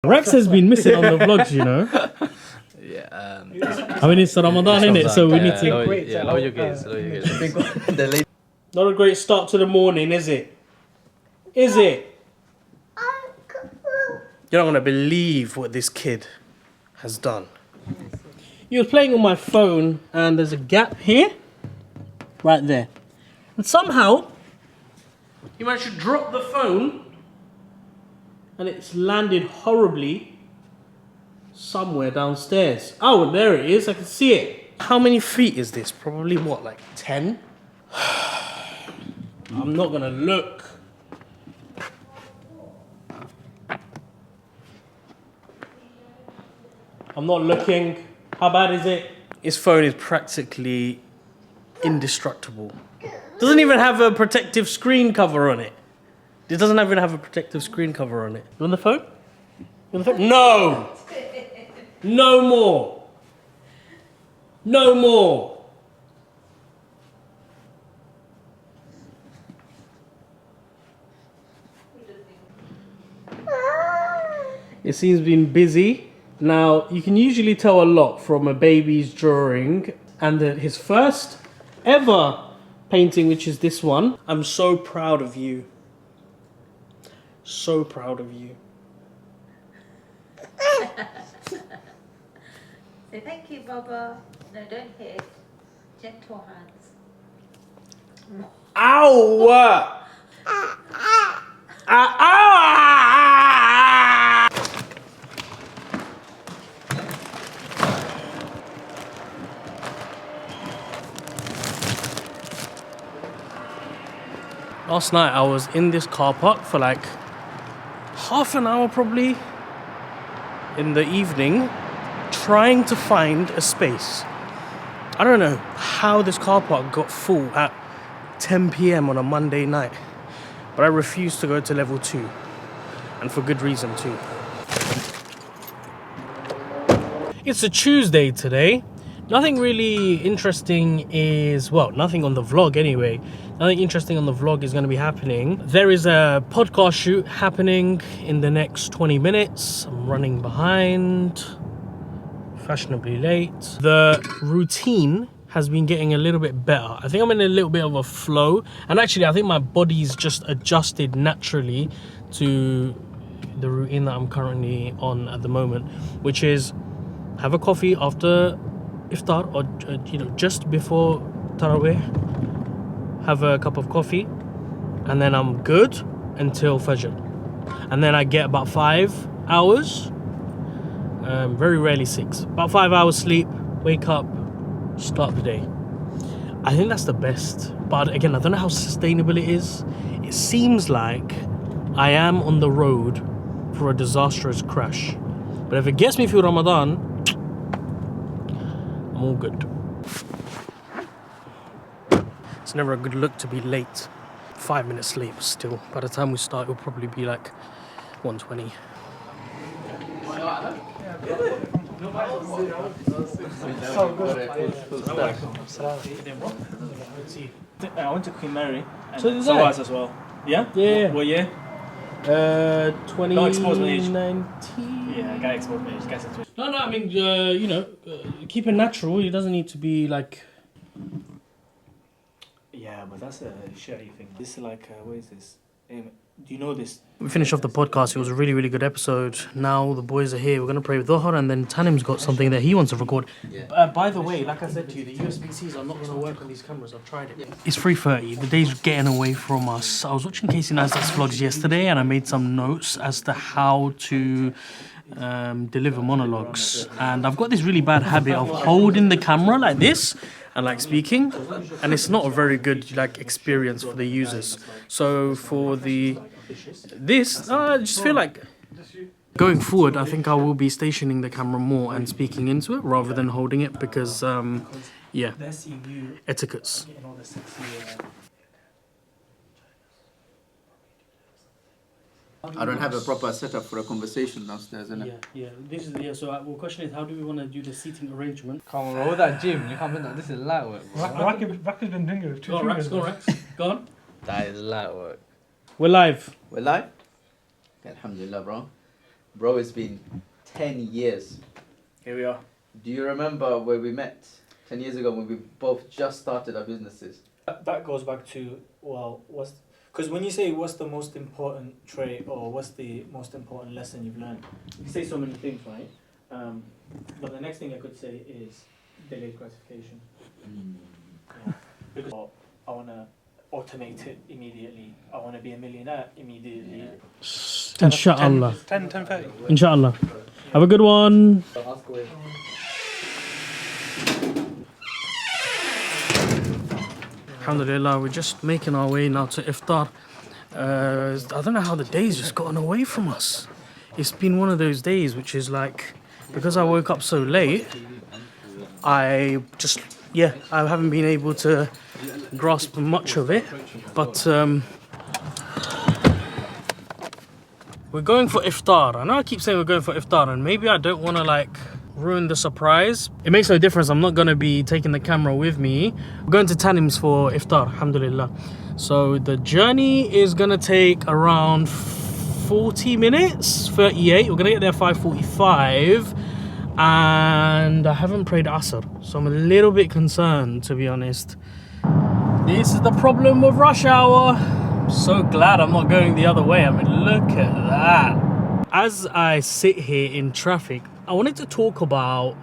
Rex has been missing on the vlogs, you know. Yeah. I mean, it's Ramadan, innit? So we need to. Lower your gaze. Not a great start to the morning, is it? Is it? You're not gonna believe what this kid has done. He was playing on my phone, and there's a gap here, right there, and somehow he managed to drop the phone, and it's landed horribly somewhere downstairs. Oh, there it is. I can see it. How many feet is this? Probably what, like 10? I'm not gonna look. I'm not looking. How bad is it? His phone is practically indestructible. Doesn't even have a protective screen cover on it. It doesn't even have a protective screen cover on it. You on the phone? You on the phone? No! No more! No more! It seems been busy. Now, you can usually tell a lot from a baby's drawing, and his first ever painting, which is this one. I'm so proud of you. So proud of you. Say thank you, Baba. No, don't hit. Gentle hands. Ow! Last night I was in this car park for like half an hour probably in the evening trying to find a space. I don't know how this car park got full at 10 p.m. on a Monday night, but I refused to go to level 2, and for good reason too. It's a Tuesday today. Nothing really interesting is, well, nothing on the vlog anyway. Nothing interesting on the vlog is going to be happening. There is a podcast shoot happening in the next 20 minutes. I'm running behind, fashionably late. The routine has been getting a little bit better. I think I'm in a little bit of a flow. And actually, I think my body's just adjusted naturally to the routine that I'm currently on at the moment, which is have a coffee after iftar, or just before Tarawih, have a cup of coffee, and then I'm good until Fajr. And then I get about 5 hours, very rarely 6, about 5 hours sleep, wake up, start the day. I think that's the best, but again, I don't know how sustainable it is. It seems like I am on the road for a disastrous crash, but if it gets me through Ramadan, I'm all good. It's never a good look to be late. 5 minutes late, but still, by the time we start, it'll probably be like 1:20. I went to Queen Mary. And So did so I. was as well. Yeah? Yeah. What year? 2019. Yeah, I got exposed my age. Guess it's No, I mean, keep it natural. It doesn't need to be like. Yeah, but that's a shitty thing. This is like, what is this? Do you know this? We finished off the podcast. It was a really, really good episode. Now the boys are here. We're going to pray with Dhuhr, and then Tanim's got something that he wants to record. By the way, like I said to you, the USB-Cs are not going to work on these cameras. I've tried it. It's 3:30. The day's getting away from us. I was watching Casey Neistat's vlogs yesterday, and I made some notes as to how to deliver monologues. And I've got this really bad habit of holding the camera like this and like speaking, and it's not a very good like experience for the users. So for this, I just feel like going forward, I think I will be stationing the camera more and speaking into it rather than holding it because, yeah, etiquettes. I don't have a proper setup for a conversation downstairs, innit? Yeah. This is So the question is, how do we want to do the seating arrangement? Come on, all that gym. You can't that. This is light work, bro. Rack has been doing it with 2 Go on, fingers. Rex. Go on. That is light work. We're live. We're live? Okay, alhamdulillah, bro. Bro, it's been 10 years. Here we are. Do you remember where we met 10 years ago when we both just started our businesses? That goes back to, well, because when you say what's the most important trait or what's the most important lesson you've learned, you say so many things, right? But the next thing I could say is delayed gratification. Yeah. Because I want to automate it immediately. I want to be a millionaire immediately. Inshallah. 10:30. Inshallah. Have a good one. Ask away. Alhamdulillah, we're just making our way now to iftar. I don't know how the day's just gotten away from us. It's been one of those days which is like, because I woke up so late, I haven't been able to grasp much of it. But we're going for iftar. I know I keep saying we're going for iftar, and maybe I don't want to like ruin the surprise. It makes no difference. I'm not going to be taking the camera with me. We're going to Tanim's for iftar, alhamdulillah. So the journey is going to take around 40 minutes, 38. We're going to get there 5:45. And I haven't prayed Asr, so I'm a little bit concerned, to be honest. This is the problem with rush hour. I'm so glad I'm not going the other way. I mean, look at that. As I sit here in traffic, I wanted to talk about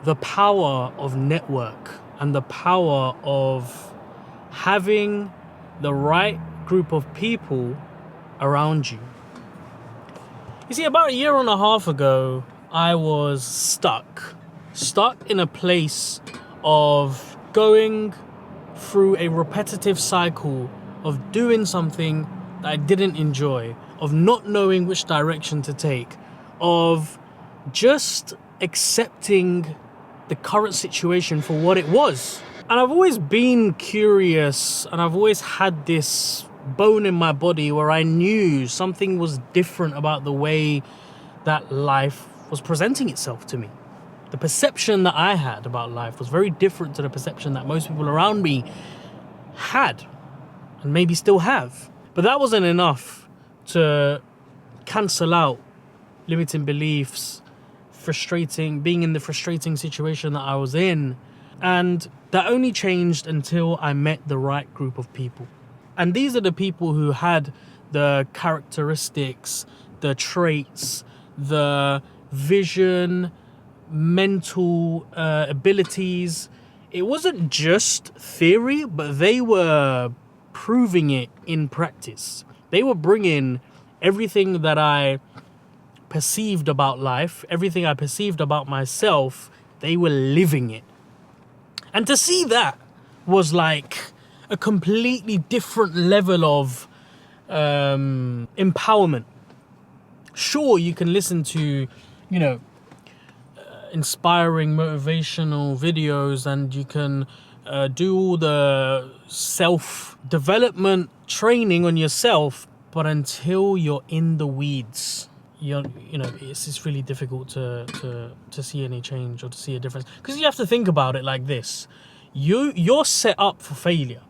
the power of network and the power of having the right group of people around you. You see, about a year and a half ago, I was stuck in a place of going through a repetitive cycle of doing something that I didn't enjoy, of not knowing which direction to take, of just accepting the current situation for what it was. And I've always been curious, and I've always had this bone in my body where I knew something was different about the way that life was presenting itself to me. The perception that I had about life was very different to the perception that most people around me had, and maybe still have. But that wasn't enough to cancel out limiting beliefs, being in the frustrating situation that I was in. And that only changed until I met the right group of people. And these are the people who had the characteristics, the traits, the vision, mental abilities. It wasn't just theory, but they were proving it in practice. They were bringing everything that I perceived about life, everything I perceived about myself, they were living it. And to see that was like a completely different level of empowerment. Sure, you can listen to, inspiring motivational videos, and you can do all the self-development training on yourself, but until you're in the weeds, it's really difficult to see any change or to see a difference. Because you have to think about it like this: you're set up for failure.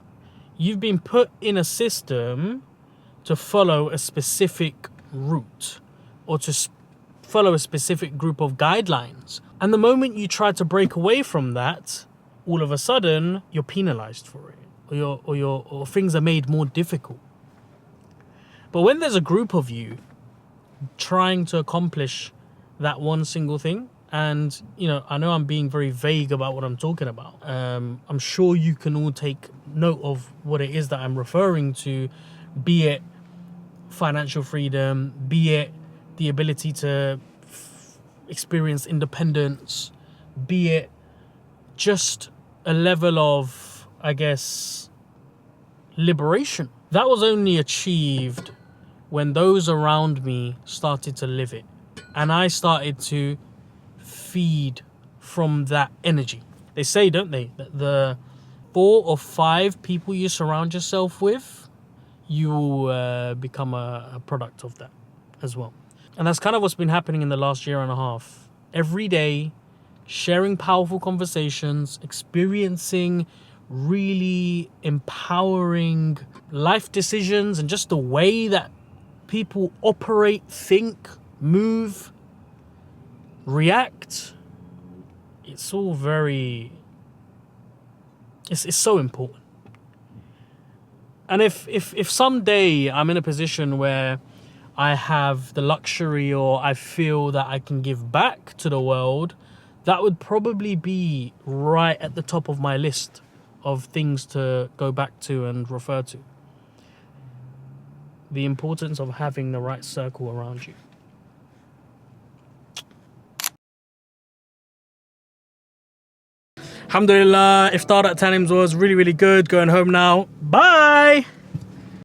You've been put in a system to follow a specific route, or to follow a specific group of guidelines. And the moment you try to break away from that, all of a sudden you're penalized for it, or things are made more difficult. But when there's a group of you trying to accomplish that one single thing, and I know I'm being very vague about what I'm talking about. I'm sure you can all take note of what it is that I'm referring to, be it financial freedom, be it the ability to experience independence, be it just a level of, I guess, liberation. That was only achieved when those around me started to live it. And I started to feed from that energy. They say, don't they, that the 4 or 5 people you surround yourself with, you will become a product of that as well. And that's kind of what's been happening in the last year and a half. Every day, sharing powerful conversations, experiencing really empowering life decisions, and just the way that people operate, think, move, react. It's all very... It's so important. And if someday I'm in a position where I have the luxury or I feel that I can give back to the world, that would probably be right at the top of my list of things to go back to and refer to. The importance of having the right circle around you. Alhamdulillah, iftar at Tanim's was really, really good. Going home now. Bye!